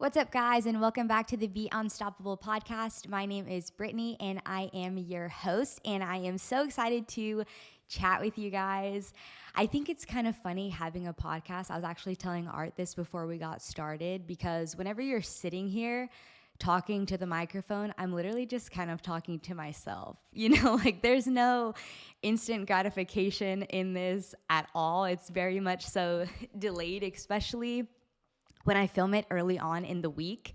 What's up, guys, and welcome back to the Be Unstoppable podcast. My name is Brittney, and I am your host, and I am so excited to chat with you guys. I think it's kind of funny having a podcast. I was actually telling Art this before we got started because whenever you're sitting here talking to the microphone, I'm literally just kind of talking to myself. Like there's no instant gratification in this at all. It's very much so delayed, especially when I film it early on in the week.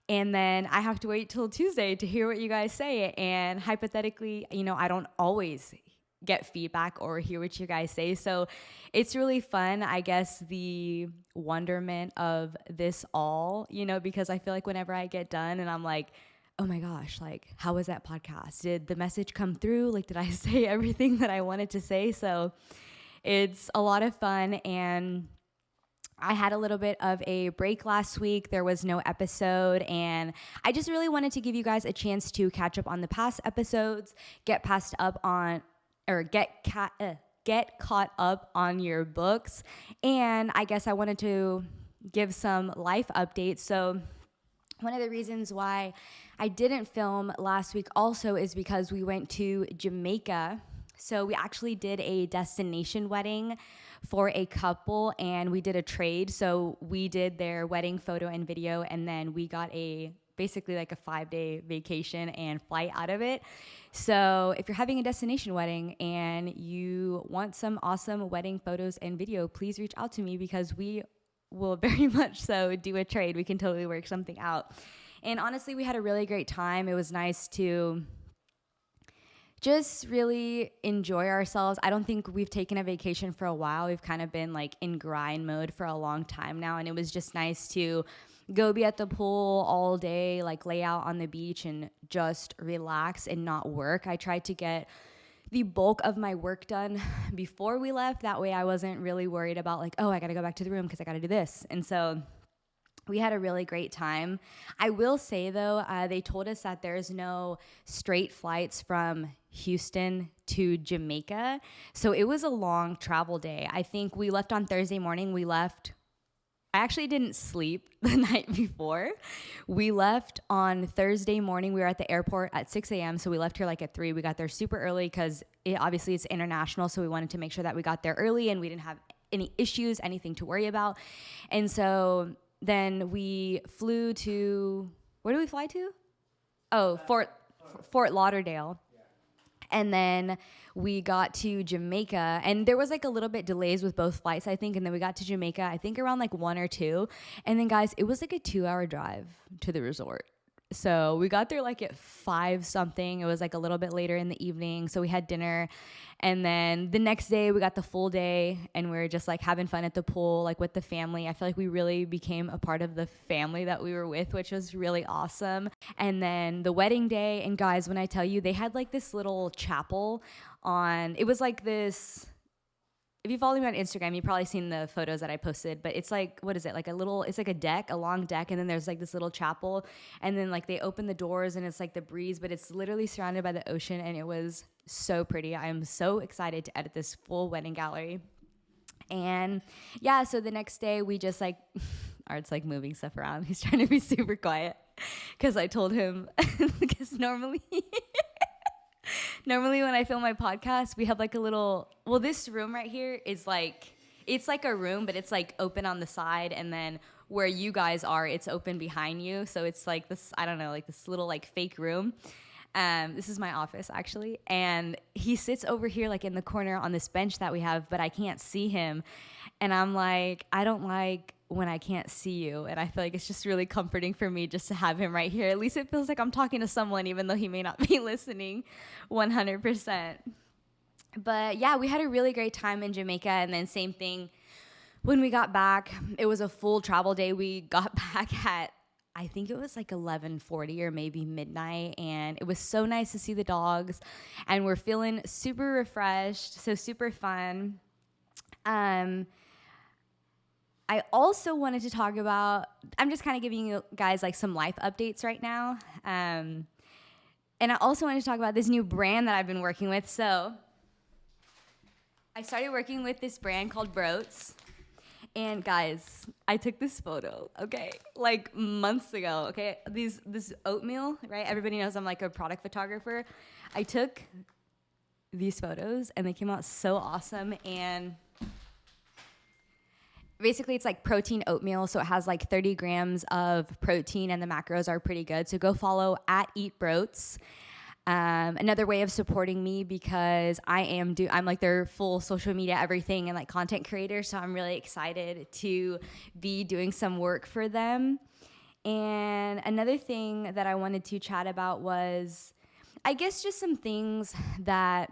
And then I have to wait till Tuesday to hear what you guys say. And hypothetically, I don't always get feedback or hear what you guys say. So it's really fun, I guess, the wonderment of this all, because I feel like whenever I get done and I'm like, oh my gosh, like, how was that podcast? Did the message come through? Like, did I say everything that I wanted to say? So it's a lot of fun. And I had a little bit of a break last week. There was no episode, and I just really wanted to give you guys a chance to catch up on the past episodes, get caught up on your books, and I guess I wanted to give some life updates. So one of the reasons why I didn't film last week also is because we went to Jamaica. So we actually did a destination wedding for a couple, and we did a trade. So we did their wedding photo and video, and then we got basically like a 5-day vacation and flight out of it. So if you're having a destination wedding and you want some awesome wedding photos and video, please reach out to me because we will very much so do a trade. We can totally work something out. And honestly, we had a really great time. It was nice to just really enjoy ourselves. I don't think we've taken a vacation for a while. We've kind of been like in grind mode for a long time now. And it was just nice to go be at the pool all day, like lay out on the beach and just relax and not work. I tried to get the bulk of my work done before we left. That way I wasn't really worried about like, oh, I got to go back to the room because I got to do this. And so we had a really great time. I will say, though, they told us that there's no straight flights from Houston to Jamaica. So it was a long travel day. I think we left on Thursday morning. I actually didn't sleep the night before. We left on Thursday morning. We were at the airport at 6 a.m. So we left here like at 3. We got there super early because obviously it's international. So we wanted to make sure that we got there early and we didn't have any issues, anything to worry about. And so then we flew to, where did we fly to? Oh, Fort Lauderdale. And then we got to Jamaica, and there was like a little bit delays with both flights, I think. And then we got to Jamaica, I think around like 1 or 2. And then guys, it was like a 2-hour drive to the resort. So we got there like at 5 something. It was like a little bit later in the evening. So we had dinner. And then the next day we got the full day and we were just like having fun at the pool, like with the family. I feel like we really became a part of the family that we were with, which was really awesome. And then the wedding day, and guys, when I tell you, they had like this little chapel it was like this. If you follow me on Instagram, you've probably seen the photos that I posted, but it's like, what is it? Like it's like a long deck, and then there's like this little chapel, and then like they open the doors and it's like the breeze, but it's literally surrounded by the ocean, and it was so pretty. I am so excited to edit this full wedding gallery. And yeah, so the next day we just like, Art's like moving stuff around. He's trying to be super quiet because I told him, because normally when I film my podcast, we have like this room right here is like, it's like a room, but it's like open on the side. And then where you guys are, it's open behind you. So it's like this, I don't know, like this little like fake room. This is my office actually. And he sits over here like in the corner on this bench that we have, but I can't see him. And I'm like, I don't like when I can't see you. And I feel like it's just really comforting for me just to have him right here. At least it feels like I'm talking to someone, even though he may not be listening 100%. But yeah, we had a really great time in Jamaica. And then same thing when we got back. It was a full travel day. We got back at, I think it was like 11:40 or maybe midnight. And it was so nice to see the dogs. And we're feeling super refreshed. So super fun. I also wanted to talk about, I'm just kind of giving you guys like some life updates right now. And I also wanted to talk about this new brand that I've been working with. So I started working with this brand called Broats. And guys, I took this photo, okay, like months ago, okay? This oatmeal, right? Everybody knows I'm like a product photographer. I took these photos and they came out so awesome. And basically it's like protein oatmeal, so it has like 30 grams of protein and the macros are pretty good. So go follow at Eat Broats. Another way of supporting me, because I'm like their full social media everything and like content creator, so I'm really excited to be doing some work for them. And another thing that I wanted to chat about was, I guess, just some things that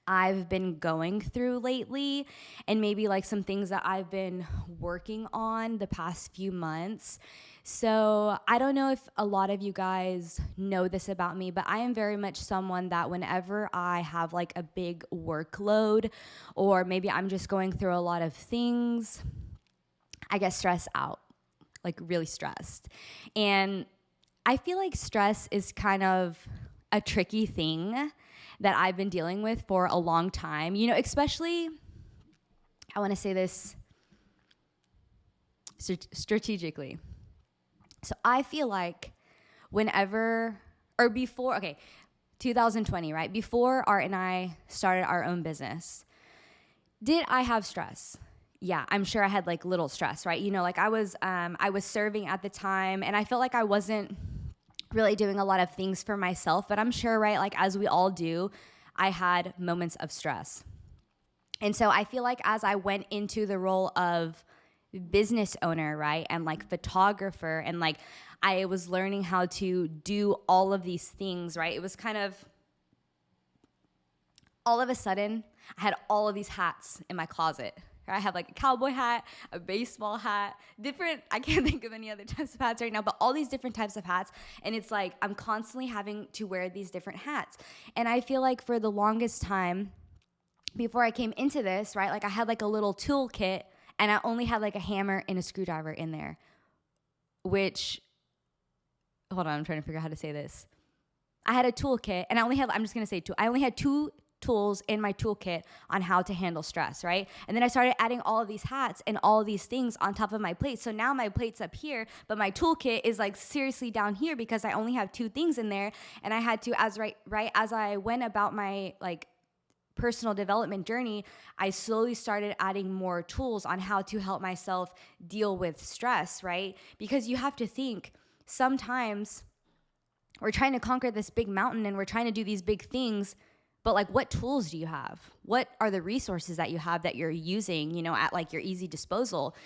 I've been going through lately, and maybe like some things that I've been working on the past few months. So I don't know if a lot of you guys know this about me, but I am very much someone that whenever I have like a big workload, or maybe I'm just going through a lot of things, I get stressed out, like really stressed. And I feel like stress is kind of a tricky thing that I've been dealing with for a long time. You know, especially, I want to say this strategically. So I feel like whenever, or before, 2020, right? Before Art and I started our own business, did I have stress? Yeah, I'm sure I had like little stress, right? You know, like I was serving at the time, and I felt like I wasn't really doing a lot of things for myself, but I'm sure, right, like as we all do, I had moments of stress. And so I feel like as I went into the role of business owner, right, and like photographer, and like I was learning how to do all of these things, right, it was kind of all of a sudden I had all of these hats in my closet. I have like a cowboy hat, a baseball hat, different, I can't think of any other types of hats right now, but all these different types of hats. And it's like, I'm constantly having to wear these different hats. And I feel like for the longest time, before I came into this, right, like I had like a little toolkit, and I only had like a hammer and a screwdriver in there, which, hold on, I'm trying to figure out how to say this. I had a toolkit, and I'm just going to say I only had two tools in my toolkit on how to handle stress, right? And then I started adding all of these hats and all of these things on top of my plate. So now my plate's up here, but my toolkit is like seriously down here because I only have two things in there. And I had to, as I went about my like personal development journey, I slowly started adding more tools on how to help myself deal with stress, right? Because you have to think, sometimes we're trying to conquer this big mountain and we're trying to do these big things, but like, what tools do you have? What are the resources that you have that you're using, you know, at like your easy disposal?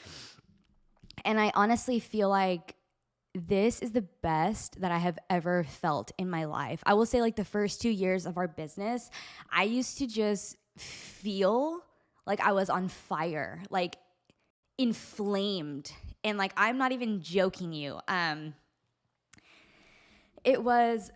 And I honestly feel like this is the best that I have ever felt in my life. I will say like the first 2 years of our business, I used to just feel like I was on fire, like inflamed. And like, I'm not even joking you. It was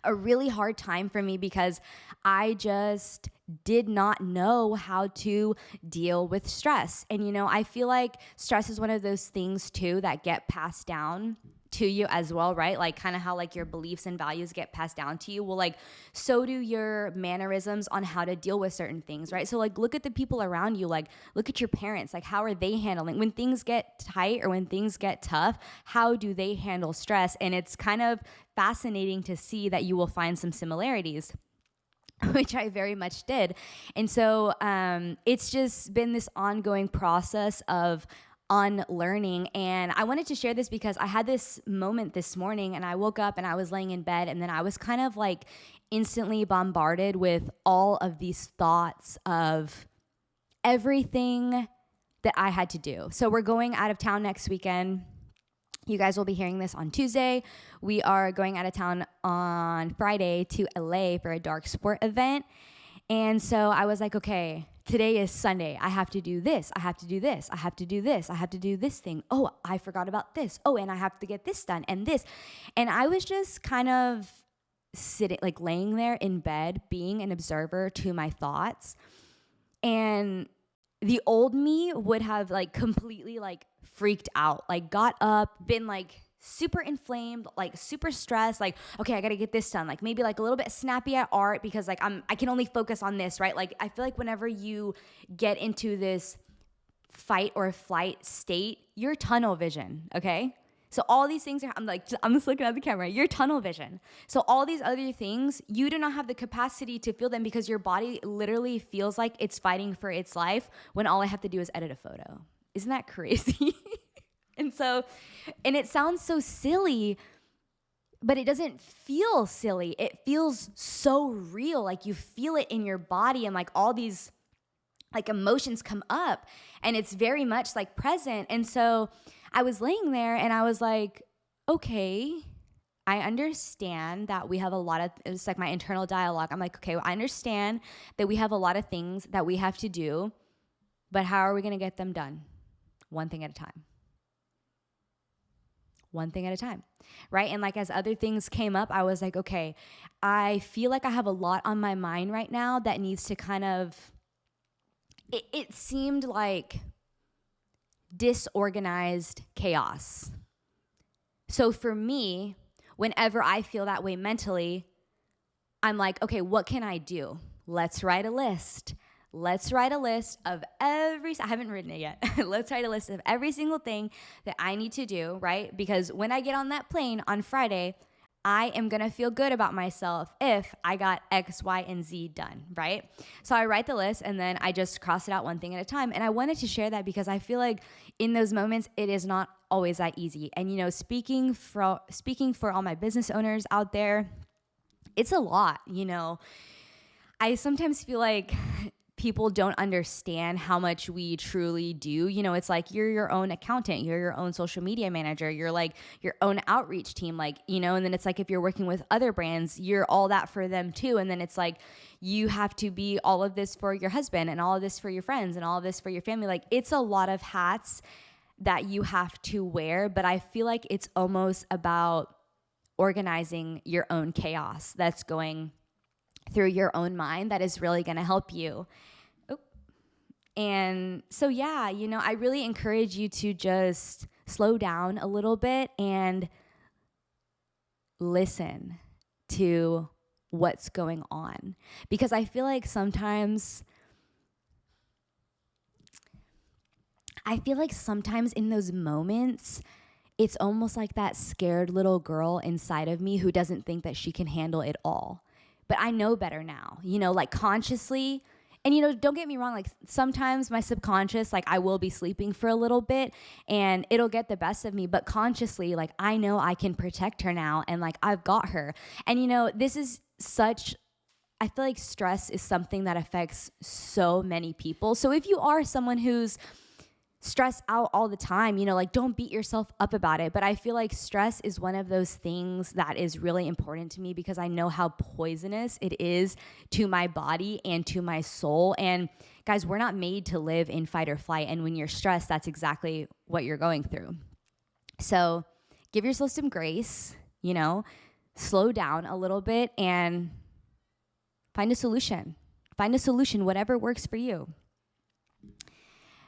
a really hard time for me because I just did not know how to deal with stress. And, you know, I feel like stress is one of those things too that get passed down to you as well, right? Like kind of how like your beliefs and values get passed down to you. Well, like so do your mannerisms on how to deal with certain things, right? So like look at the people around you, like look at your parents, like how are they handling when things get tight or when things get tough, how do they handle stress? And it's kind of fascinating to see that you will find some similarities, which I very much did. And so it's just been this ongoing process of unlearning. And I wanted to share this because I had this moment this morning and I woke up and I was laying in bed and then I was kind of like instantly bombarded with all of these thoughts of everything that I had to do. So we're going out of town next weekend. You guys will be hearing this on Tuesday. We are going out of town on Friday to LA for a dark sport event. And so I was like, okay, today is Sunday. I have to do this. I have to do this. I have to do this. I have to do this thing. Oh, I forgot about this. Oh, and I have to get this done and this. And I was just kind of sitting, like laying there in bed, being an observer to my thoughts. And the old me would have like completely like freaked out, like got up, been like super inflamed, like super stressed, like, okay, I got to get this done. Like maybe like a little bit snappy at art because like I can only focus on this, right? Like I feel like whenever you get into this fight or flight state, you're tunnel vision, okay? So all these things are, I'm just looking at the camera. You're tunnel vision. So all these other things, you do not have the capacity to feel them because your body literally feels like it's fighting for its life when all I have to do is edit a photo. Isn't that crazy? And it sounds so silly, but it doesn't feel silly. It feels so real. Like you feel it in your body and like all these like emotions come up and it's very much like present. And so I was laying there and I was like, okay, I understand that we have a lot of, it's like my internal dialogue. I'm like, okay, well, I understand that we have a lot of things that we have to do, but how are we going to get them done? One thing at a time. One thing at a time, right? And like as other things came up, I was like, okay, I feel like I have a lot on my mind right now that needs to kind of, it seemed like disorganized chaos. So for me, whenever I feel that way mentally, I'm like, okay, what can I do? Let's write a list. Let's write a list of I haven't written it yet. Let's write a list of every single thing that I need to do, right? Because when I get on that plane on Friday, I am going to feel good about myself if I got X, Y, and Z done, right? So I write the list and then I just cross it out one thing at a time. And I wanted to share that because I feel like in those moments, it is not always that easy. And, you know, speaking for all my business owners out there, it's a lot, you know. I sometimes feel like people don't understand how much we truly do. You know, it's like you're your own accountant, you're your own social media manager, you're like your own outreach team, like, you know, and then it's like if you're working with other brands, you're all that for them too. And then it's like you have to be all of this for your husband and all of this for your friends and all of this for your family. Like it's a lot of hats that you have to wear, but I feel like it's almost about organizing your own chaos that's going through your own mind that is really going to help you. And so, yeah, you know, I really encourage you to just slow down a little bit and listen to what's going on. Because I feel like sometimes in those moments, it's almost like that scared little girl inside of me who doesn't think that she can handle it all. But I know better now, you know, like consciously. And, you know, don't get me wrong, like sometimes my subconscious, like I will be sleeping for a little bit and it'll get the best of me. But consciously, like I know I can protect her now and like I've got her. And, you know, I feel like stress is something that affects so many people. So if you are someone who's stressed out all the time, you know, like don't beat yourself up about it. But I feel like stress is one of those things that is really important to me because I know how poisonous it is to my body and to my soul. And guys, we're not made to live in fight or flight. And when you're stressed, that's exactly what you're going through. So give yourself some grace, you know, slow down a little bit and find a solution. Find a solution, whatever works for you.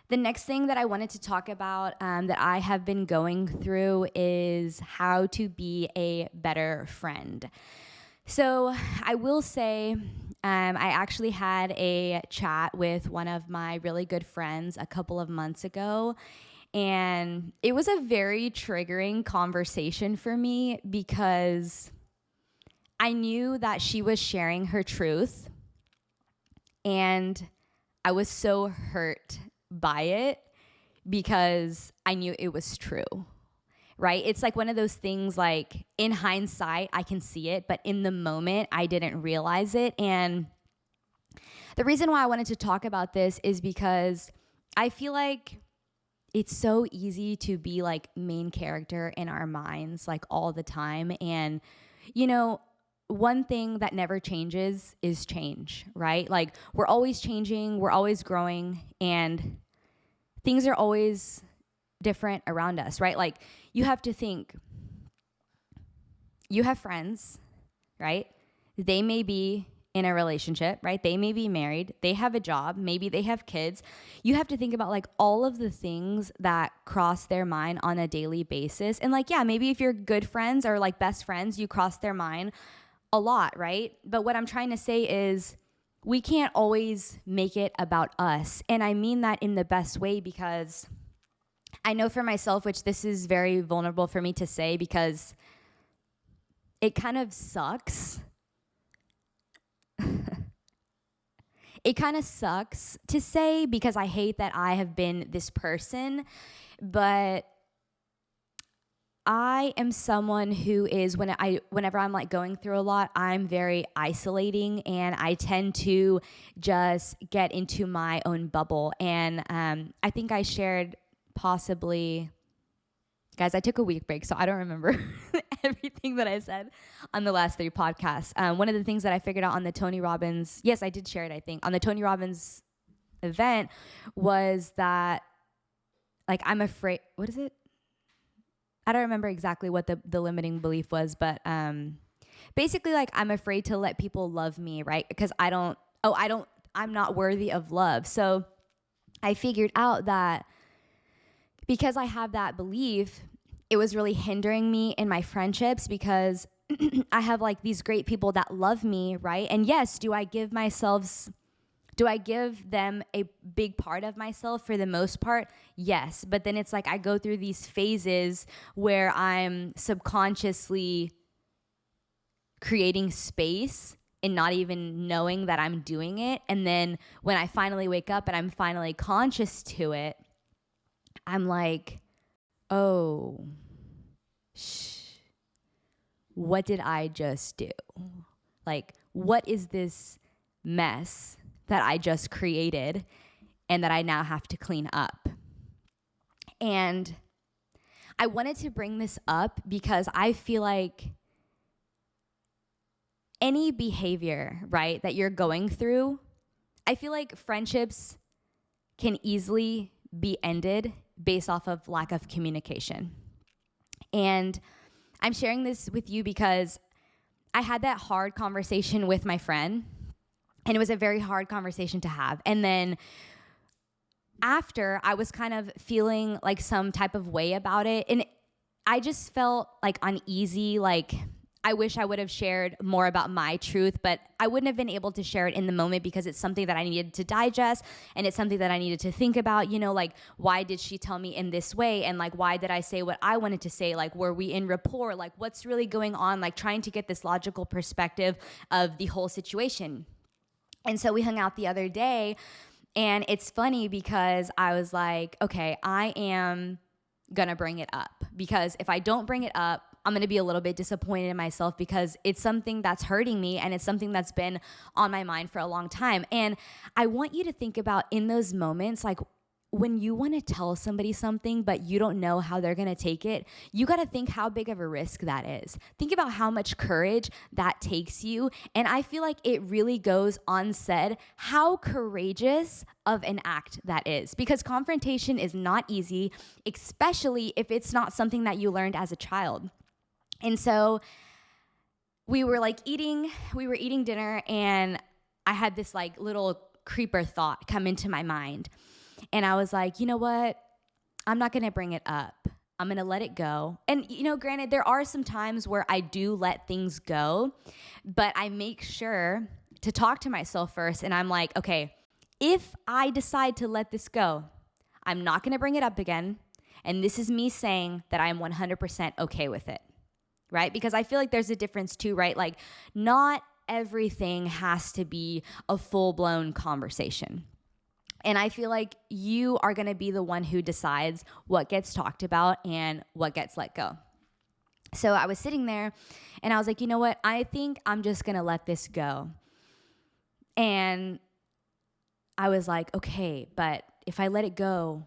The next thing that I wanted to talk about that I have been going through is how to be a better friend. So I will say I actually had a chat with one of my really good friends a couple of months ago, and it was a very triggering conversation for me because I knew that she was sharing her truth, and I was so hurt by it because I knew it was true, right? It's like one of those things like in hindsight, I can see it, but in the moment, I didn't realize it. And the reason why I wanted to talk about this is because I feel like it's so easy to be like main character in our minds like all the time. And, you know, one thing that never changes is change, right? Like we're always changing, we're always growing, and things are always different around us, right? Like you have to think, you have friends, right? They may be in a relationship, right? They may be married, they have a job, maybe they have kids. You have to think about like all of the things that cross their mind on a daily basis. And like, yeah, maybe if you're good friends or like best friends, you cross their mind a lot, right? But what I'm trying to say is we can't always make it about us. And I mean that in the best way, because I know for myself, which this is very vulnerable for me to say because it kind of sucks. It kind of sucks to say because I hate that I have been this person, but I am someone who is whenever I'm like going through a lot, I'm very isolating and I tend to just get into my own bubble. And I think I shared possibly, guys, I took a week break, so I don't remember everything that I said on the last 3 podcasts. One of the things that I figured out on the Tony Robbins, yes, I did share it, I think, on the Tony Robbins event was that, like, I'm afraid, what is it? I don't remember exactly what the limiting belief was, but basically, like, I'm afraid to let people love me, right? Because I'm not worthy of love. So I figured out that because I have that belief, it was really hindering me in my friendships because I have like these great people that love me, right? And yes, do I give them a big part of myself for the most part? Yes. But then it's like I go through these phases where I'm subconsciously creating space and not even knowing that I'm doing it. And then when I finally wake up and I'm finally conscious to it, I'm like, oh, what did I just do? Like, what is this mess that I just created and that I now have to clean up? And I wanted to bring this up because I feel like any behavior, right, that you're going through, I feel like friendships can easily be ended based off of lack of communication. And I'm sharing this with you because I had that hard conversation with my friend, and it was a very hard conversation to have. And then after, I was kind of feeling like some type of way about it, and I just felt like uneasy, like I wish I would have shared more about my truth, but I wouldn't have been able to share it in the moment because it's something that I needed to digest and it's something that I needed to think about, like, why did she tell me in this way? And like, why did I say what I wanted to say? Like, were we in rapport? Like, what's really going on? Like, trying to get this logical perspective of the whole situation. And so we hung out the other day, and it's funny because I was like, okay, I am gonna bring it up, because if I don't bring it up, I'm going to be a little bit disappointed in myself because it's something that's hurting me and it's something that's been on my mind for a long time. And I want you to think about in those moments, like when you want to tell somebody something, but you don't know how they're going to take it, you got to think how big of a risk that is. Think about how much courage that takes you. And I feel like it really goes unsaid how courageous of an act that is, because confrontation is not easy, especially if it's not something that you learned as a child. And so we were eating dinner, and I had this like little creeper thought come into my mind. And I was like, you know what? I'm not going to bring it up. I'm going to let it go. And, granted, there are some times where I do let things go, but I make sure to talk to myself first. And I'm like, okay, if I decide to let this go, I'm not going to bring it up again. And this is me saying that I'm 100% okay with it. Right? Because I feel like there's a difference too, right? Like, not everything has to be a full-blown conversation. And I feel like you are going to be the one who decides what gets talked about and what gets let go. So I was sitting there and I was like, you know what? I think I'm just going to let this go. And I was like, okay, but if I let it go,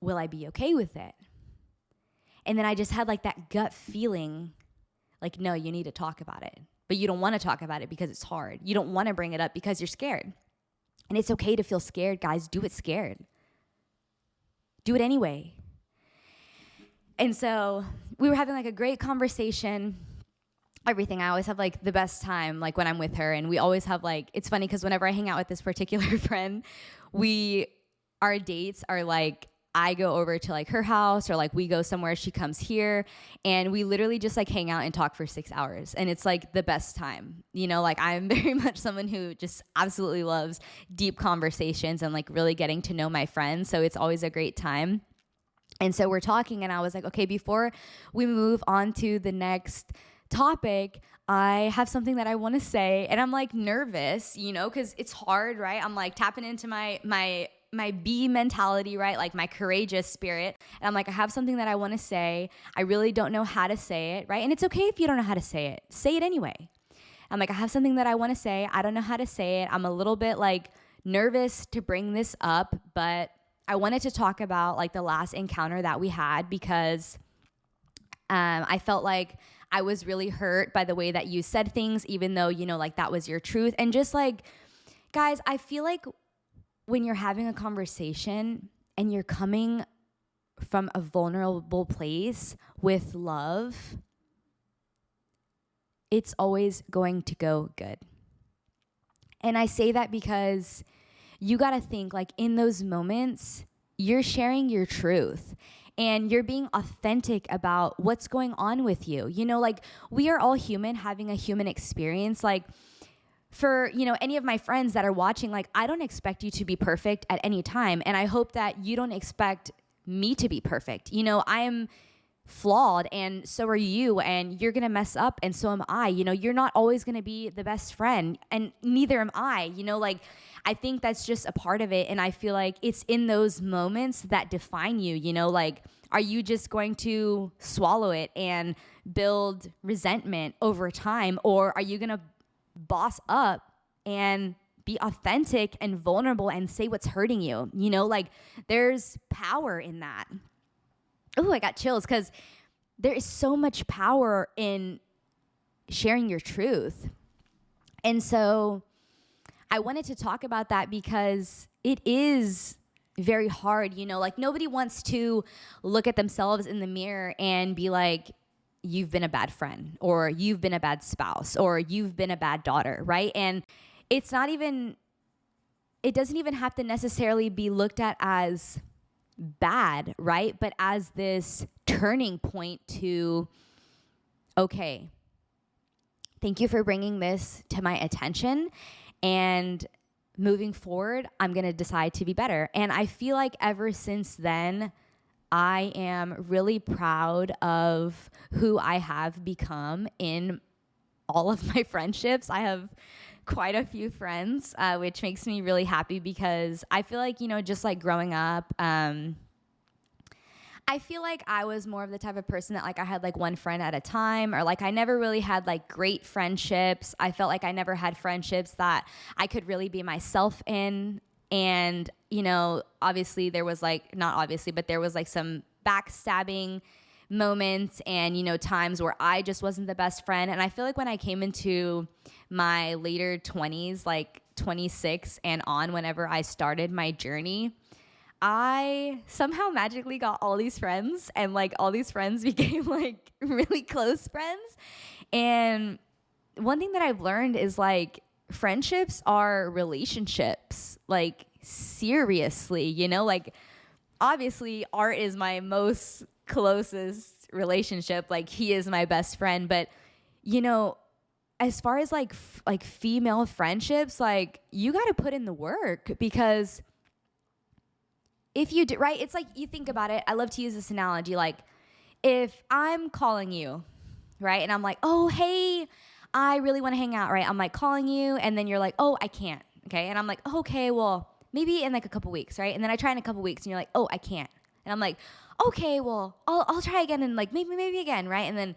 will I be okay with it? And then I just had like that gut feeling like, no, you need to talk about it. But you don't want to talk about it because it's hard. You don't want to bring it up because you're scared. And it's okay to feel scared, guys. Do it scared. Do it anyway. And so we were having like a great conversation. everything. I always have like the best time like when I'm with her, and we always have like, it's funny because whenever I hang out with this particular friend, our dates are like, I go over to like her house, or like we go somewhere, she comes here, and we literally just like hang out and talk for 6 hours. And it's like the best time, like I'm very much someone who just absolutely loves deep conversations and like really getting to know my friends. So it's always a great time. And so we're talking, and I was like, okay, before we move on to the next topic, I have something that I want to say. And I'm like nervous, because it's hard, right? I'm like tapping into my B mentality, right? Like my courageous spirit. And I'm like, I have something that I want to say. I really don't know how to say it, right? And it's okay if you don't know how to say it. Say it anyway. I'm like, I have something that I want to say. I don't know how to say it. I'm a little bit like nervous to bring this up, but I wanted to talk about like the last encounter that we had, because I felt like I was really hurt by the way that you said things, even though, like that was your truth. And just like, guys, I feel like when you're having a conversation and you're coming from a vulnerable place with love, it's always going to go good. And I say that because you got to think like in those moments, you're sharing your truth and you're being authentic about what's going on with you. Like we are all human, having a human experience. Like for, any of my friends that are watching, like I don't expect you to be perfect at any time. And I hope that you don't expect me to be perfect. I'm flawed, and so are you, and you're gonna mess up, and so am I. You're not always gonna be the best friend, and neither am I. Like I think that's just a part of it, and I feel like it's in those moments that define you. Like are you just going to swallow it and build resentment over time, or are you gonna boss up and be authentic and vulnerable and say what's hurting you? Like there's power in that. Oh, I got chills, because there is so much power in sharing your truth. And so I wanted to talk about that because it is very hard, like nobody wants to look at themselves in the mirror and be like, you've been a bad friend, or you've been a bad spouse, or you've been a bad daughter, right? And it doesn't even have to necessarily be looked at as bad, right? But as this turning point to, okay, thank you for bringing this to my attention, and moving forward, I'm going to decide to be better. And I feel like ever since then, I am really proud of who I have become in all of my friendships. I have quite a few friends, which makes me really happy, because I feel like, just like growing up, I feel like I was more of the type of person that like I had like one friend at a time, or like I never really had like great friendships. I felt like I never had friendships that I could really be myself in. And, obviously there was like, not obviously, but there was like some backstabbing moments and, times where I just wasn't the best friend. And I feel like when I came into my later 20s, like 26 and on, whenever I started my journey, I somehow magically got all these friends, and like all these friends became like really close friends. And one thing that I've learned is like friendships are relationships, like seriously, like obviously Art is my most closest relationship. Like he is my best friend, but as far as like female friendships, like you got to put in the work, because if you do, right, it's like, you think about it. I love to use this analogy. Like if I'm calling you, right, and I'm like, oh, hey, I really want to hang out, right? I'm like calling you, and then you're like, oh, I can't. Okay. And I'm like, oh, okay, well, maybe in like a couple weeks, right? And then I try in a couple weeks, and you're like, oh, I can't. And I'm like, okay, well, I'll try again, and like maybe again, right? And then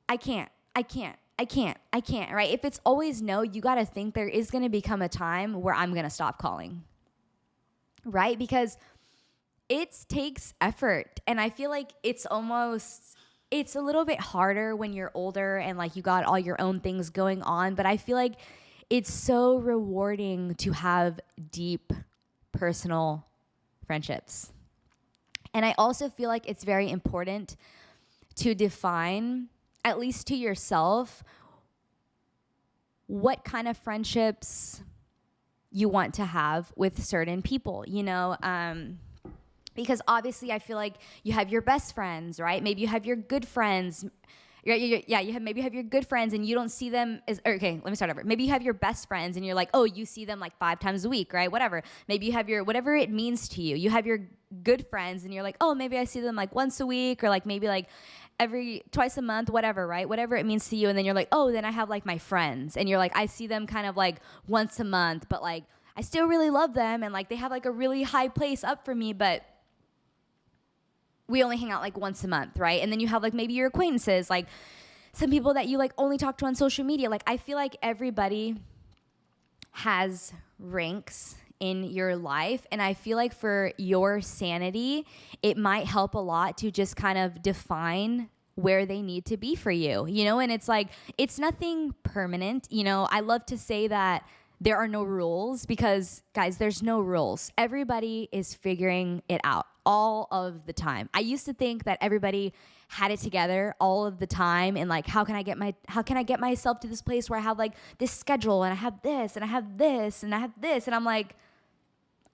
I can't, right? If it's always no, you got to think there is going to become a time where I'm going to stop calling, right? Because it takes effort. And I feel like it's a little bit harder when you're older and like you got all your own things going on. But I feel like it's so rewarding to have deep personal friendships. And I also feel like it's very important to define at least to yourself, what kind of friendships you want to have with certain people, because obviously I feel like you have your best friends, right? Maybe you have your good friends. Maybe you have your good friends and you don't see them okay, let me start over. Maybe you have your best friends and you're like, oh, you see them like 5 times a week, right? Whatever. Maybe you have whatever it means to you. You have your good friends and you're like, oh, maybe I see them like once a week or like maybe like twice a month, whatever, right? Whatever it means to you. And then you're like, oh, then I have like my friends and you're like, I see them kind of like once a month, but like I still really love them and like they have like a really high place up for me, but we only hang out like once a month, right? And then you have like maybe your acquaintances, like some people that you like only talk to on social media. Like I feel like everybody has ranks in your life. And I feel like for your sanity, it might help a lot to just kind of define where they need to be for you, and it's like, it's nothing permanent. I love to say that there are no rules because, guys, there's no rules. Everybody is figuring it out all of the time. I used to think that everybody had it together all of the time and like, how can I get myself to this place where I have like this schedule and I have this and I have this and I have this. And I'm like,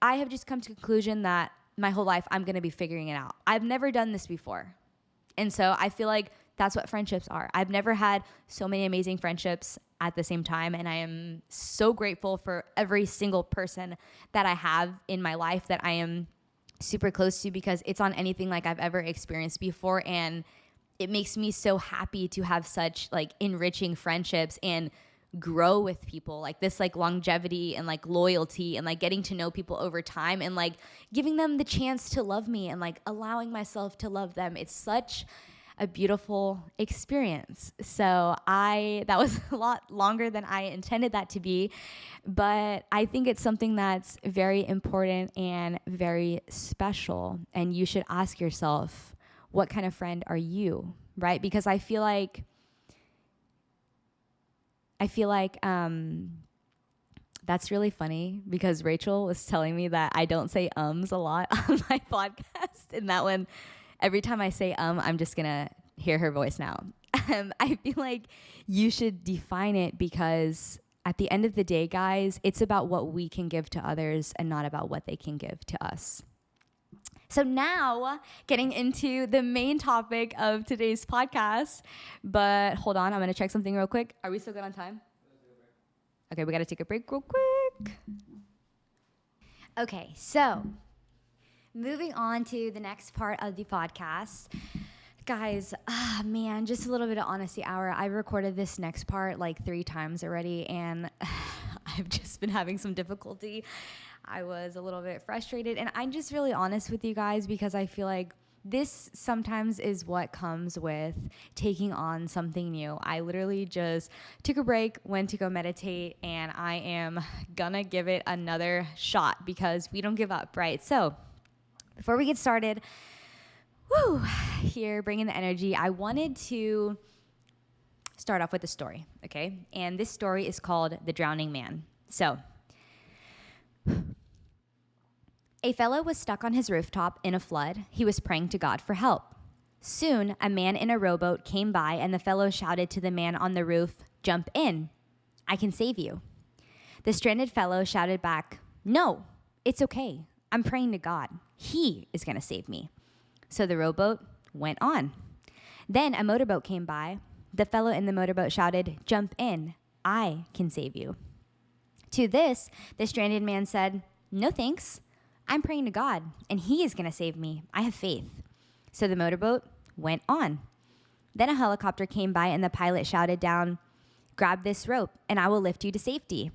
I have just come to the conclusion that my whole life I'm going to be figuring it out. I've never done this before. And so I feel like that's what friendships are. I've never had so many amazing friendships at the same time. And I am so grateful for every single person that I have in my life that I am super close to, because it's on anything like I've ever experienced before. And it makes me so happy to have such like enriching friendships and grow with people, like this like longevity and like loyalty and like getting to know people over time and like giving them the chance to love me and like allowing myself to love them. It's such a beautiful experience. So that was a lot longer than I intended that to be, but I think it's something that's very important and very special. And you should ask yourself, what kind of friend are you, right? Because I feel like that's really funny, because Rachel was telling me that I don't say ums a lot on my podcast, and that one, every time I say I'm just gonna hear her voice now. I feel like you should define it, because at the end of the day, guys, it's about what we can give to others and not about what they can give to us. So now, getting into the main topic of today's podcast, but hold on, I'm going to check something real quick. Are we still good on time? Okay, we got to take a break real quick. Okay, so moving on to the next part of the podcast. Guys, just a little bit of honesty hour. I recorded this next part like 3 times already, and I've just been having some difficulty. I was a little bit frustrated, and I'm just really honest with you guys, because I feel like this sometimes is what comes with taking on something new. I literally just took a break, went to go meditate, and I am gonna give it another shot, because we don't give up, right? So before we get started, here, bringing the energy, I wanted to start off with a story, okay? And this story is called The Drowning Man. So a fellow was stuck on his rooftop in a flood. He was praying to God for help. Soon, a man in a rowboat came by, and the fellow shouted to the man on the roof, "Jump in. I can save you." The stranded fellow shouted back, "No, it's okay. I'm praying to God. He is going to save me." So the rowboat went on. Then a motorboat came by. The fellow in the motorboat shouted, "Jump in. I can save you." To this, the stranded man said, "No thanks. I'm praying to God, and He is going to save me. I have faith." So the motorboat went on. Then a helicopter came by, and the pilot shouted down, "Grab this rope, and I will lift you to safety."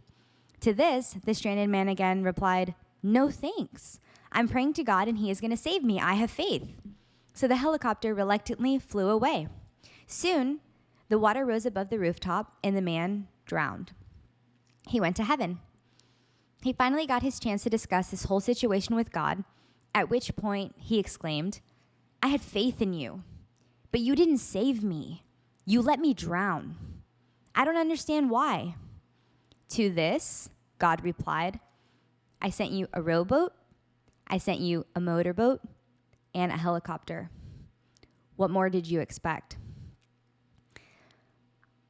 To this, the stranded man again replied, "No thanks. I'm praying to God, and He is going to save me. I have faith." So the helicopter reluctantly flew away. Soon, the water rose above the rooftop, and the man drowned. He went to heaven. He finally got his chance to discuss this whole situation with God, at which point he exclaimed, "I had faith in you, but you didn't save me. You let me drown. I don't understand why." To this, God replied, "I sent you a rowboat, I sent you a motorboat, and a helicopter. What more did you expect?"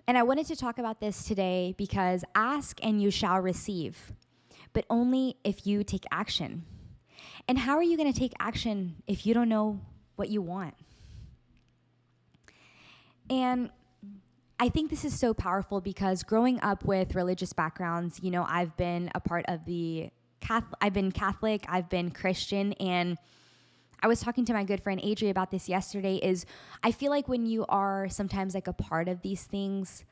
And I wanted to talk about this today because ask and you shall receive, but only if you take action. And how are you going to take action if you don't know what you want? And I think this is so powerful because growing up with religious backgrounds, I've been a part of I've been Catholic, I've been Christian, and I was talking to my good friend Adri about this yesterday, is I feel like when you are sometimes like a part of these things,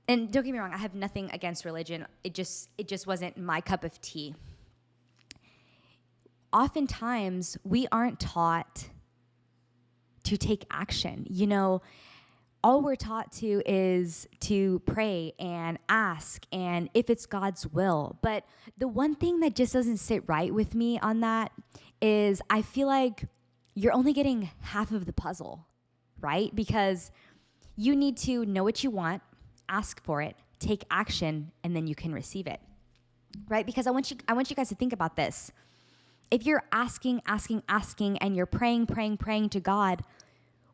and don't get me wrong, I have nothing against religion. It just wasn't my cup of tea. Oftentimes, we aren't taught to take action. All we're taught to is to pray and ask, and if it's God's will. But the one thing that just doesn't sit right with me on that is I feel like you're only getting half of the puzzle, right? Because you need to know what you want, ask for it, take action, and then you can receive it, right? Because I want you guys to think about this. If you're asking, and you're praying to God,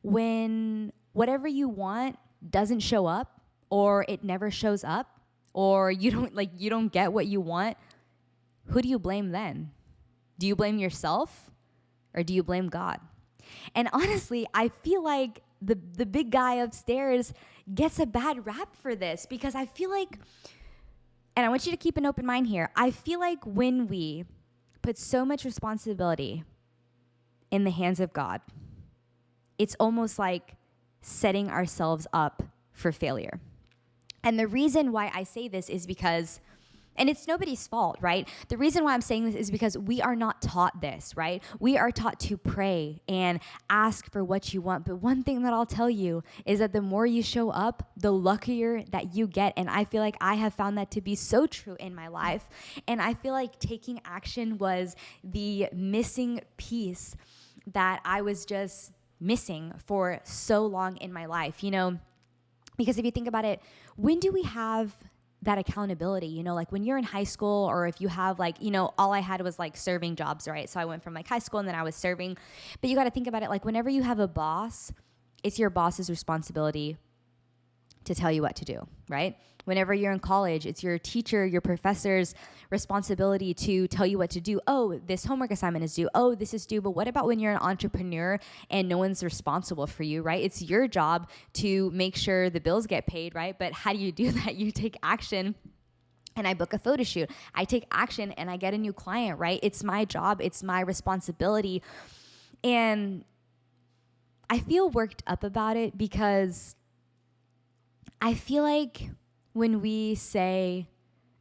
when whatever you want doesn't show up, or it never shows up, or you don't get what you want, who do you blame then? Do you blame yourself, or do you blame God? And honestly, I feel like the big guy upstairs gets a bad rap for this, because I feel like, and I want you to keep an open mind here, I feel like when we put so much responsibility in the hands of God, it's almost like setting ourselves up for failure. And the reason why I say this is because, and it's nobody's fault, right? The reason why I'm saying this is because we are not taught this, right? We are taught to pray and ask for what you want. But one thing that I'll tell you is that the more you show up, the luckier that you get. And I feel like I have found that to be so true in my life. And I feel like taking action was the missing piece that I was just missing for so long in my life, because if you think about it, when do we have that accountability? Like when you're in high school, or if you have all I had was like serving jobs, right? So I went from like high school and then I was serving, but you got to think about it, like whenever you have a boss, it's your boss's responsibility to tell you what to do, right? Whenever you're in college, it's your teacher, your professor's responsibility to tell you what to do. Oh, this homework assignment is due. Oh, this is due. But what about when you're an entrepreneur and no one's responsible for you, right? It's your job to make sure the bills get paid, right? But how do you do that? You take action. And I book a photo shoot. I take action and I get a new client, right? It's my job. It's my responsibility. And I feel worked up about it because I feel like when we say,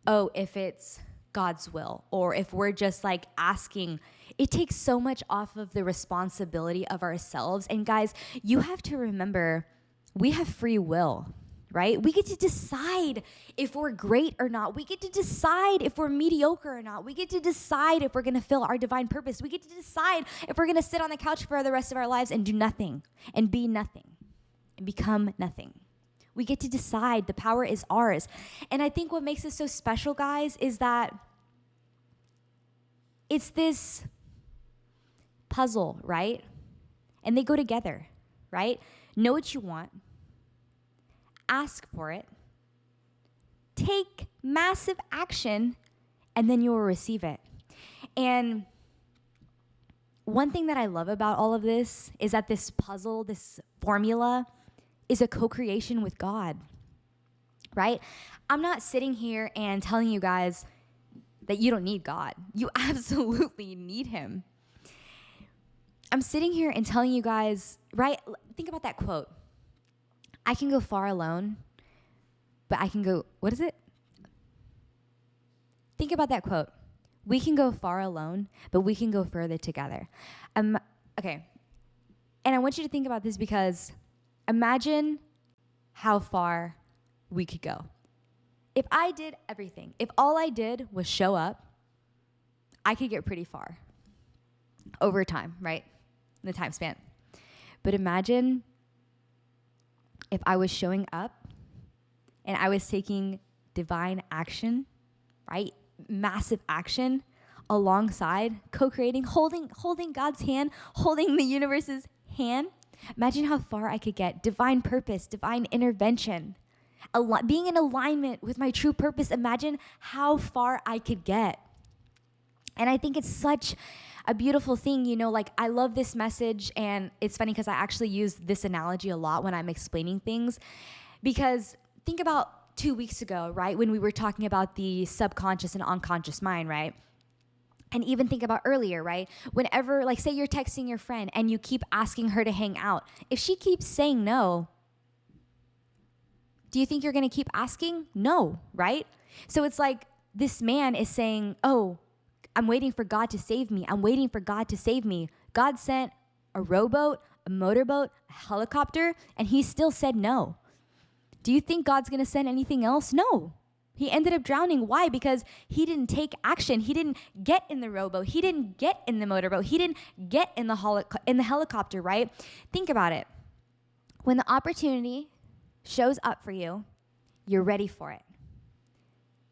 oh, if it's God's will, or if we're just like asking, it takes so much off of the responsibility of ourselves. And guys, you have to remember, we have free will, right? We get to decide if we're great or not. We get to decide if we're mediocre or not. We get to decide if we're going to fill our divine purpose. We get to decide if we're going to sit on the couch for the rest of our lives and do nothing and be nothing and become nothing. We get to decide. The power is ours. And I think what makes this so special, guys, is that it's this puzzle, right? And they go together, right? Know what you want. Ask for it. Take massive action, and then you will receive it. And one thing that I love about all of this is that this puzzle, this formula, is a co-creation with God, right? I'm not sitting here and telling you guys that you don't need God. You absolutely need him. I'm sitting here and telling you guys, right? Think about that quote. I can go far alone, but I can go, what is it? Think about that quote. We can go far alone, but we can go further together. Okay. And I want you to think about this because imagine how far we could go. If I did everything, if all I did was show up, I could get pretty far over time, right? In the time span. But imagine if I was showing up and I was taking divine action, right? Massive action alongside, co-creating, holding God's hand, holding the universe's hand. Imagine how far I could get. Divine purpose, divine intervention. being in alignment with my true purpose. Imagine how far I could get. And I think it's such a beautiful thing, like I love this message, and it's funny because I actually use this analogy a lot when I'm explaining things, because think about 2 weeks ago, right, when we were talking about the subconscious and unconscious mind, right? And even think about earlier, right? Whenever, like say you're texting your friend and you keep asking her to hang out, if she keeps saying no, do you think you're gonna keep asking? No, right? So it's like this man is saying, oh, I'm waiting for God to save me. I'm waiting for God to save me. God sent a rowboat, a motorboat, a helicopter, and he still said no. Do you think God's going to send anything else? No. He ended up drowning. Why? Because he didn't take action. He didn't get in the rowboat. He didn't get in the motorboat. He didn't get in the helicopter, right? Think about it. When the opportunity shows up for you, you're ready for it.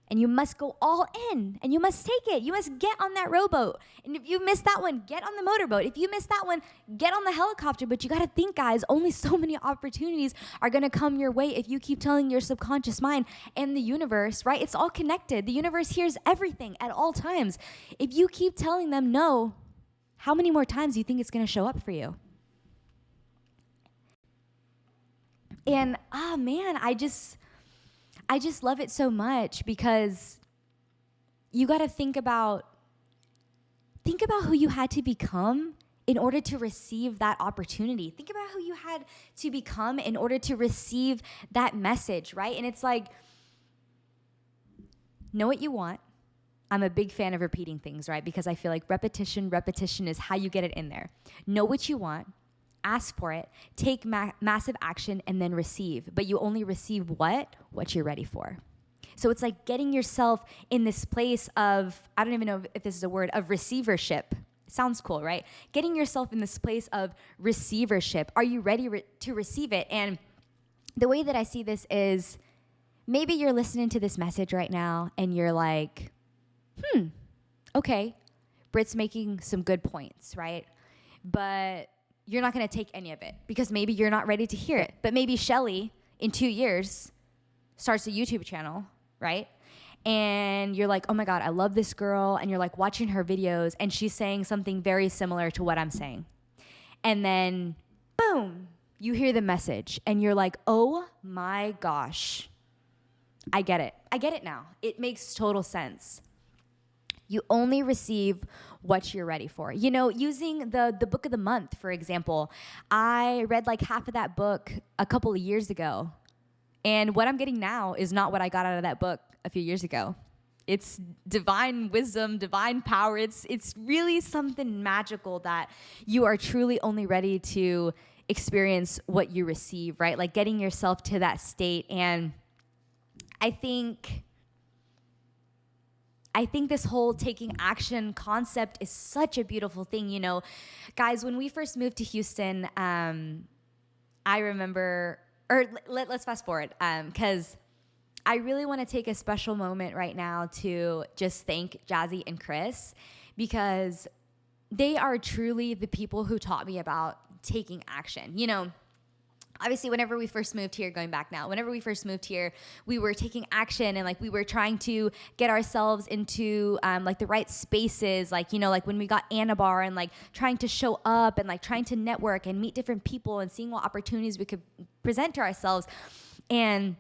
And you must go all in, and you must take it. You must get on that rowboat. And if you miss that one, get on the motorboat. If you miss that one, get on the helicopter. But you got to think, guys, only so many opportunities are going to come your way if you keep telling your subconscious mind and the universe, right? It's all connected. The universe hears everything at all times. If you keep telling them no, how many more times do you think it's going to show up for you? And, man, I just love it so much, because you got to think about who you had to become in order to receive that opportunity. Think about who you had to become in order to receive that message, right? And it's like, know what you want. I'm a big fan of repeating things, right? Because I feel like repetition is how you get it in there. Know what you want. Ask for it, take massive action, and then receive. But you only receive what you're ready for. So it's like getting yourself in this place of, I don't even know if this is a word, of receivership. Sounds cool, right? Getting yourself in this place of receivership. Are you ready to receive it? And the way that I see this is, maybe you're listening to this message right now and you're like, okay, Britt's making some good points, right? But you're not going to take any of it because maybe you're not ready to hear it. But maybe Shelly, in 2 years, starts a YouTube channel, right? And you're like, oh my God, I love this girl. And you're like watching her videos and she's saying something very similar to what I'm saying. And then, boom, you hear the message and you're like, oh my gosh, I get it. I get it now. It makes total sense. You only receive what you're ready for. Using the book of the month, for example, I read like half of that book a couple of years ago. And what I'm getting now is not what I got out of that book a few years ago. It's divine wisdom, divine power. It's really something magical that you are truly only ready to experience what you receive, right? Like getting yourself to that state. And I think this whole taking action concept is such a beautiful thing. Guys, when we first moved to Houston, I remember, or let's fast forward, because I really want to take a special moment right now to just thank Jazzy and Chris, because they are truly the people who taught me about taking action. Obviously, whenever we first moved here, going back now, whenever we first moved here, we were taking action and like we were trying to get ourselves into like the right spaces, like when we got Anabar, and like trying to show up and like trying to network and meet different people and seeing what opportunities we could present to ourselves. And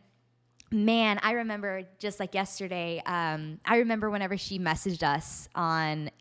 man, I remember just like yesterday, I remember whenever she messaged us on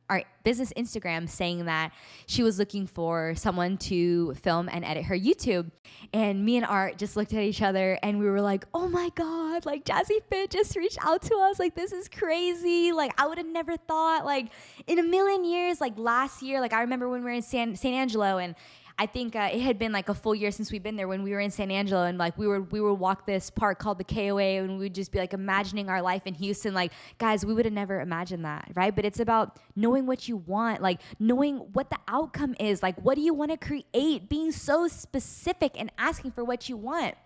our business Instagram saying that she was looking for someone to film and edit her YouTube. And me and Art just looked at each other and we were like, oh my God, like Jazzy Fit just reached out to us. Like, this is crazy. Like, I would have never thought, like in a million years, like last year, like I remember when we were in San Angelo, and I think it had been like a full year since we've been there when we were in San Angelo, and like we would walk this park called the KOA, and we would just be like imagining our life in Houston. Like, guys, we would have never imagined that, right? But it's about knowing what you want, like knowing what the outcome is, like what do you want to create, being so specific and asking for what you want.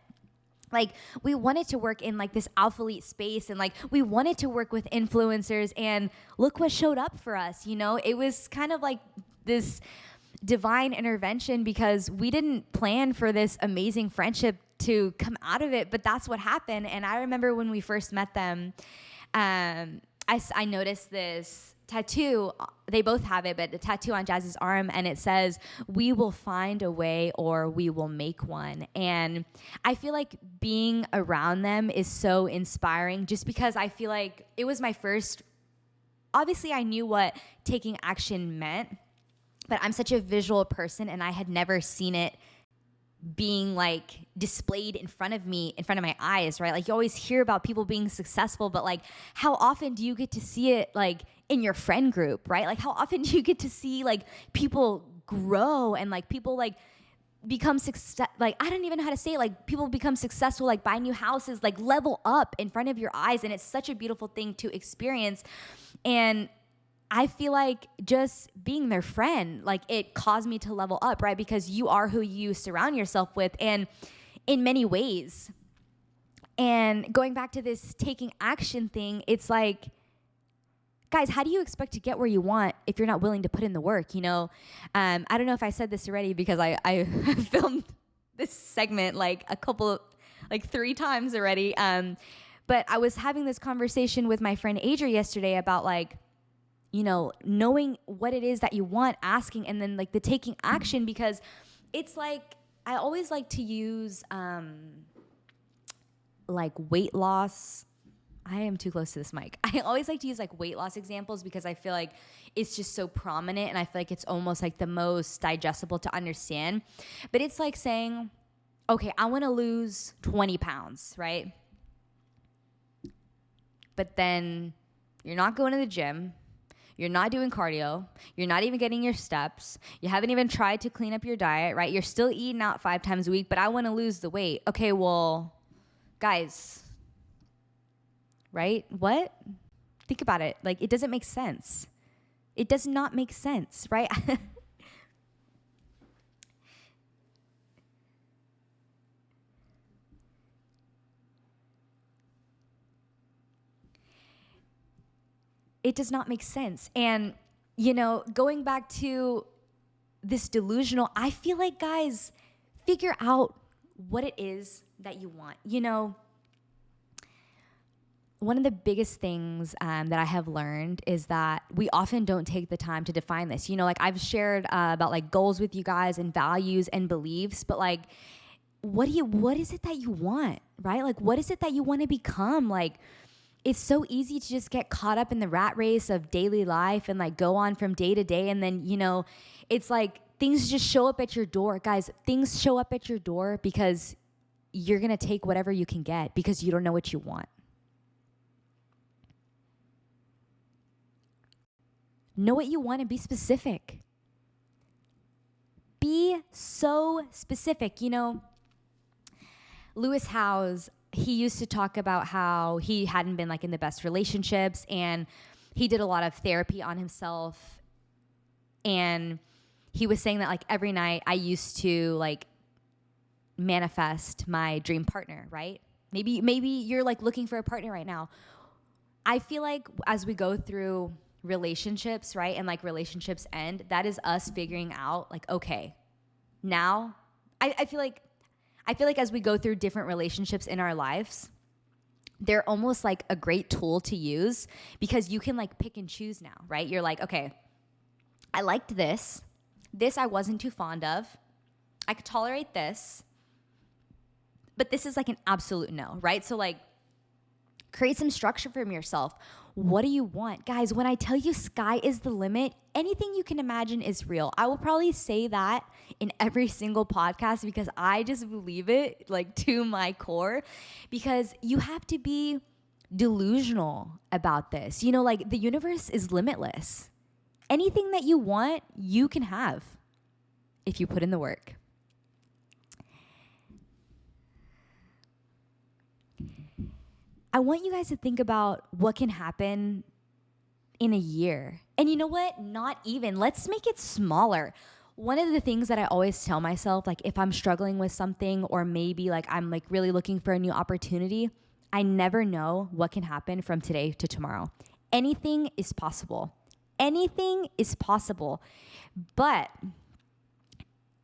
Like, we wanted to work in like this alphalete space, and like we wanted to work with influencers, and look what showed up for us. It was kind of like this divine intervention, because we didn't plan for this amazing friendship to come out of it, but that's what happened. And I remember when we first met them, I noticed this tattoo. They both have it, but the tattoo on Jazz's arm, and it says, "We will find a way, or we will make one." And I feel like being around them is so inspiring, just because I feel like it was my first. Obviously, I knew what taking action meant, but I'm such a visual person, and I had never seen it being like displayed in front of me, in front of my eyes, right? Like you always hear about people being successful, but like how often do you get to see it like in your friend group, right? Like how often do you get to see like people grow and like people like become success, like I don't even know how to say it, like people become successful, like buy new houses, like level up in front of your eyes, and it's such a beautiful thing to experience. And I feel like just being their friend, like it caused me to level up, right? Because you are who you surround yourself with, and in many ways. And going back to this taking action thing, it's like, guys, how do you expect to get where you want if you're not willing to put in the work? You know, I don't know if I said this already, because I filmed this segment like 3 times already. But I was having this conversation with my friend Adria yesterday about like, you know, knowing what it is that you want, asking, and then like the taking action, because it's like, I always like to use like weight loss. I am too close to this mic. I always like to use like weight loss examples, because I feel like it's just so prominent, and I feel like it's almost like the most digestible to understand. But it's like saying, okay, I want to lose 20 pounds, right? But then you're not going to the gym. You're not doing cardio. You're not even getting your steps. You haven't even tried to clean up your diet, right? You're still eating out 5 times a week, but I want to lose the weight. Okay, well, guys, right? What? Think about it. Like, it doesn't make sense. It does not make sense, right? It does not make sense. And, you know, going back to this delusional, I feel like, guys, figure out what it is that you want. You know, one of the biggest things that I have learned is that we often don't take the time to define this. You know, like I've shared about like goals with you guys and values and beliefs, but like, what is it that you want, right? Like, what is it that you want to become? Like, it's so easy to just get caught up in the rat race of daily life and like go on from day to day. And then, you know, it's like things just show up at your door. Guys, things show up at your door because you're going to take whatever you can get because you don't know what you want. Know what you want and be specific. Be so specific. You know, Lewis Howes, he used to talk about how he hadn't been like in the best relationships, and he did a lot of therapy on himself. And he was saying that like every night I used to like manifest my dream partner, right? Maybe you're like looking for a partner right now. I feel like as we go through relationships, right? And like relationships end, that is us figuring out like, okay, now I feel like as we go through different relationships in our lives, they're almost like a great tool to use because you can like pick and choose now, right? You're like, okay, I liked this. This I wasn't too fond of. I could tolerate this. But this is like an absolute no, right? So like create some structure for yourself. What do you want? Guys, when I tell you sky is the limit, anything you can imagine is real. I will probably say that in every single podcast because I just believe it like to my core, because you have to be delusional about this. You know, like the universe is limitless. Anything that you want, you can have if you put in the work. I want you guys to think about what can happen in a year. And you know what? Not even. Let's make it smaller. One of the things that I always tell myself, like if I'm struggling with something or maybe like I'm like really looking for a new opportunity, I never know what can happen from today to tomorrow. Anything is possible. Anything is possible. But,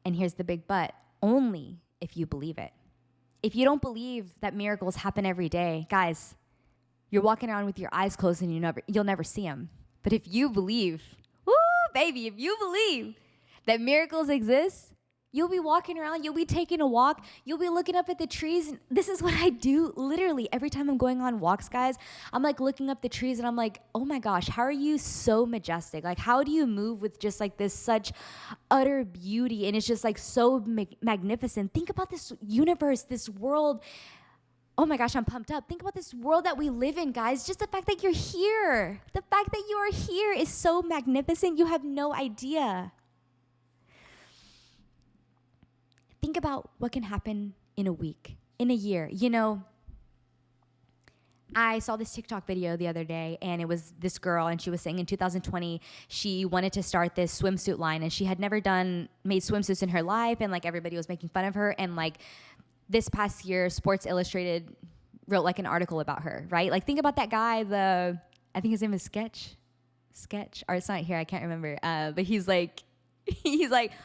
and here's the big but, only if you believe it. If you don't believe that miracles happen every day, guys, you're walking around with your eyes closed and you'll never see them. But if you believe, woo, baby, if you believe that miracles exist, you'll be walking around, you'll be taking a walk, you'll be looking up at the trees. And this is what I do literally every time I'm going on walks, guys. I'm like looking up the trees and I'm like, oh my gosh, how are you so majestic? Like, how do you move with just like this such utter beauty? And it's just like so magnificent. Think about this universe, this world. Oh my gosh, I'm pumped up. Think about this world that we live in, guys. Just the fact that you're here. The fact that you are here is so magnificent. You have no idea. Think about what can happen in a week, in a year. You know, I saw this TikTok video the other day, and it was this girl, and she was saying in 2020, she wanted to start this swimsuit line, and she had never made swimsuits in her life, and like everybody was making fun of her. And like this past year, Sports Illustrated wrote like an article about her, right? Like think about that guy, I think his name is Sketch, or it's not here, I can't remember. But he's like,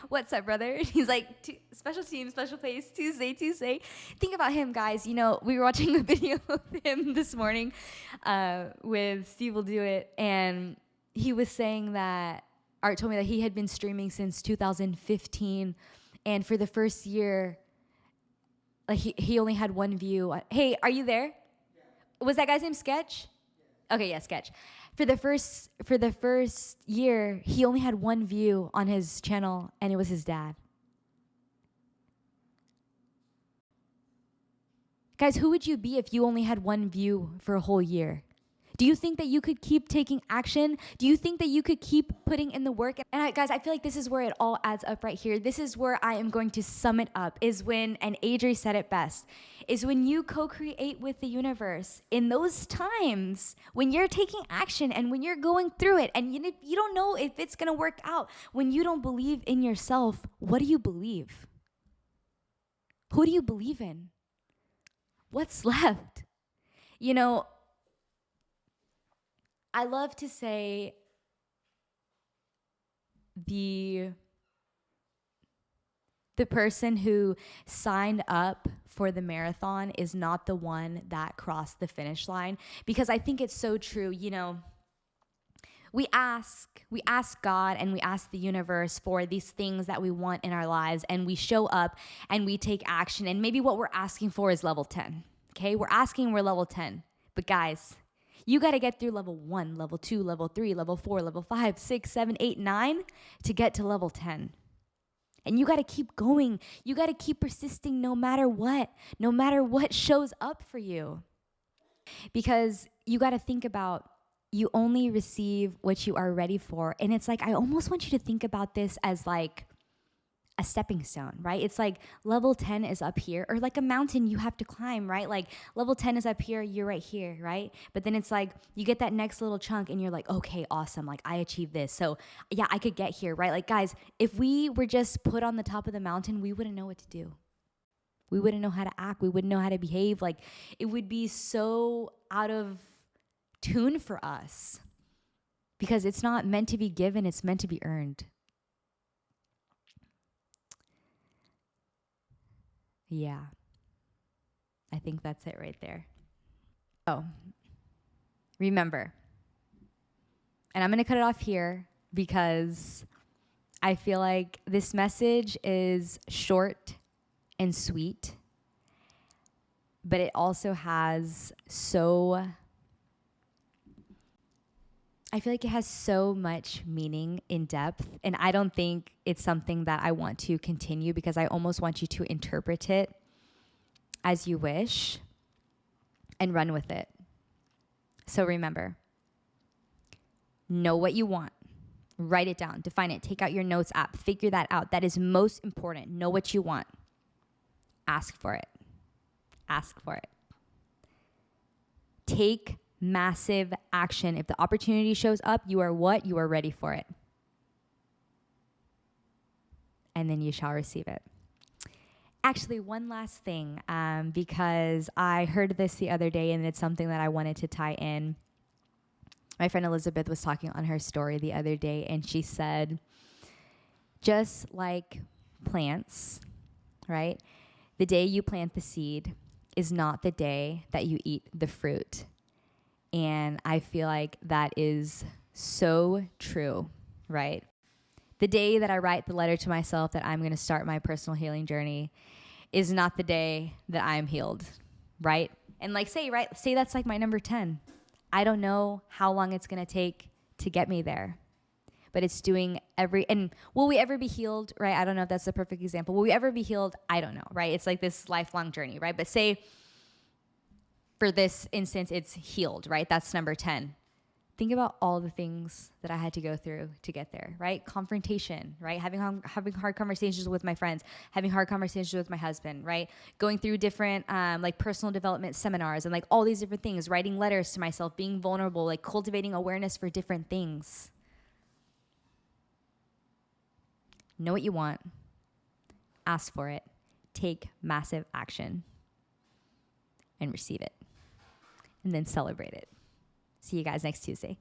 what's up, brother? He's like, special team, special place, Tuesday. Think about him, guys. You know, we were watching a video of him this morning with Steve Will Do It, and he was saying that, Art told me that he had been streaming since 2015, and for the first year, like he only had one view. Hey, are you there? Yeah. Was that guy's name Sketch? Yeah. Okay, yeah, Sketch. For the first year, he only had one view on his channel, and it was his dad. Guys, who would you be if you only had one view for a whole year? Do you think that you could keep taking action? Do you think that you could keep putting in the work? And guys, I feel like this is where it all adds up right here. This is where I am going to sum it up, is when, and Adri said it best, is when you co-create with the universe. In those times, when you're taking action and when you're going through it, and you don't know if it's going to work out, when you don't believe in yourself, what do you believe? Who do you believe in? What's left? You know, I love to say the person who signed up for the marathon is not the one that crossed the finish line, because I think it's so true. You know, we ask God and we ask the universe for these things that we want in our lives, and we show up and we take action, and maybe what we're asking for is level 10. Okay, we're level 10, but guys, you got to get through level 1, level 2, level 3, level 4, level 5, 6, 7, 8, 9 to get to level 10. And you got to keep going. You got to keep persisting no matter what shows up for you. Because you got to think about, you only receive what you are ready for. And it's like, I almost want you to think about this as like a stepping stone, right? It's like level 10 is up here, or like a mountain you have to climb, right? Like level 10 is up here, you're right here, right? But then it's like you get that next little chunk and you're like, okay, awesome, like I achieved this, so yeah, I could get here, right? Like guys, if we were just put on the top of the mountain, we wouldn't know what to do. We wouldn't know how to act. We wouldn't know how to behave. Like it would be so out of tune for us, because it's not meant to be given, it's meant to be earned. Yeah, I think that's it right there. So, remember, and I'm going to cut it off here because I feel like this message is short and sweet, but it also has I feel like it has so much meaning in depth, and I don't think it's something that I want to continue, because I almost want you to interpret it as you wish and run with it. So remember, know what you want. Write it down, define it, take out your notes app, figure that out. That is most important. Know what you want. Ask for it. Ask for it. Take massive action. If the opportunity shows up, you are what? You are ready for it. And then you shall receive it. Actually, one last thing, because I heard this the other day, and it's something that I wanted to tie in. My friend Elizabeth was talking on her story the other day, and she said, just like plants, right? The day you plant the seed is not the day that you eat the fruit. And I feel like that is so true, right? The day that I write the letter to myself that I'm going to start my personal healing journey is not the day that I'm healed, right? And like say that's like my number 10. I don't know how long it's going to take to get me there. But it's doing and will we ever be healed, right? I don't know if that's the perfect example. Will we ever be healed? I don't know, right? It's like this lifelong journey, right? But say for this instance, it's healed, right? That's number 10. Think about all the things that I had to go through to get there, right? Confrontation, right? Having hard conversations with my friends, having hard conversations with my husband, right? Going through different like personal development seminars and like all these different things, writing letters to myself, being vulnerable, like cultivating awareness for different things. Know what you want, ask for it, take massive action, and receive it, and then celebrate it. See you guys next Tuesday.